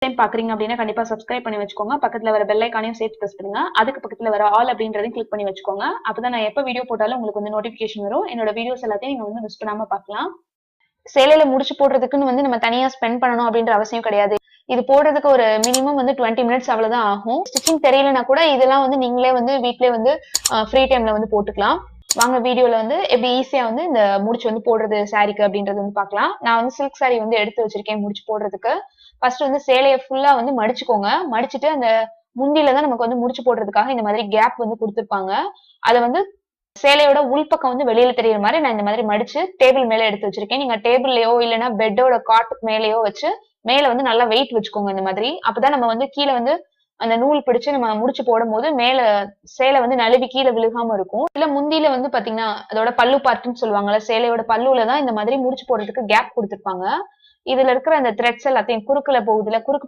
Time பாக்குறீங்க அப்படின்னா கண்டிப்பா சப்ஸ்கிரைப் பண்ணி வச்சுக்கோங்க. பக்கத்துல வர பெல் ஐகானையும் சேர்த்து பிரஸ் பண்ணுங்க. அதுக்கு பக்கத்துல வர ஆல் அப்படின்றதையும் கிளிக் பண்ணி வச்சுக்கோங்க. அப்பதான் நான் எப்ப வீடியோ போட்டாலும் உங்களுக்கு வந்து நோட்டிபிகேஷன் வரும். என்னோட வீடியோஸ் எல்லாத்தையும் நீங்க வந்து மிஸ் பண்ணாம பார்க்கலாம். சேலையில முடிச்சு போடுறதுக்குன்னு வந்து நம்ம தனியா ஸ்பெண்ட் பண்ணணும் அப்படின்ற அவசியம் கிடையாது. இது போடுறதுக்கு ஒரு மினிமம் வந்து 20 மினிட்ஸ் அவ்வளவுதான் ஆகும். ஸ்டிச்சிங் தெரியலனா கூட இதெல்லாம் வந்து நீங்களே வந்து வீட்லயே வந்து ஃப்ரீ டைம்ல வந்து போட்டுக்கலாம். வாங்க வீடியோல வந்து எப்படி ஈஸியா வந்து இந்த முடிச்சு வந்து போடுறது சாரிக்கு அப்படின்றது வந்து பார்க்கலாம். நான் வந்து சில்க் சாரி வந்து எடுத்து வச்சிருக்கேன் முடிச்சு போடுறதுக்கு. ஃபர்ஸ்ட் வந்து சேலையை ஃபுல்லா வந்து மடிச்சுக்கோங்க. மடிச்சுட்டு அந்த முந்தில தான் நமக்கு வந்து முடிச்சு போடுறதுக்காக இந்த மாதிரி கேப் வந்து கொடுத்துருப்பாங்க. அதை வந்து சேலையோட உள்பக்கம் வந்து வெளியில தெரியுற மாதிரி நான் இந்த மாதிரி மடிச்சு டேபிள் மேல எடுத்து வச்சிருக்கேன். நீங்க டேபிள்லயோ இல்லைன்னா பெட்டோட காட்டுக்கு மேலேயோ வச்சு மேல வந்து நல்லா வெயிட் வச்சுக்கோங்க இந்த மாதிரி. அப்பதான் நம்ம வந்து கீழே வந்து அந்த நூல் பிடிச்சு நம்ம முடிச்சு போடும் போது மேல சேலை வந்து நழுவி கீழே விழுகாம இருக்கும். இல்ல முந்தியில வந்து பாத்தீங்கன்னா அதோட பல்லு பார்ட்டுன்னு சொல்லுவாங்கல்ல, சேலையோட பல்லுல தான் இந்த மாதிரி முடிச்சு போடுறதுக்கு கேப் கொடுத்துருப்பாங்க. இதுல இருக்கிற அந்த த்ரெட்ஸ் எல்லாத்தையும் குறுக்குல போகுதுல, குறுக்கு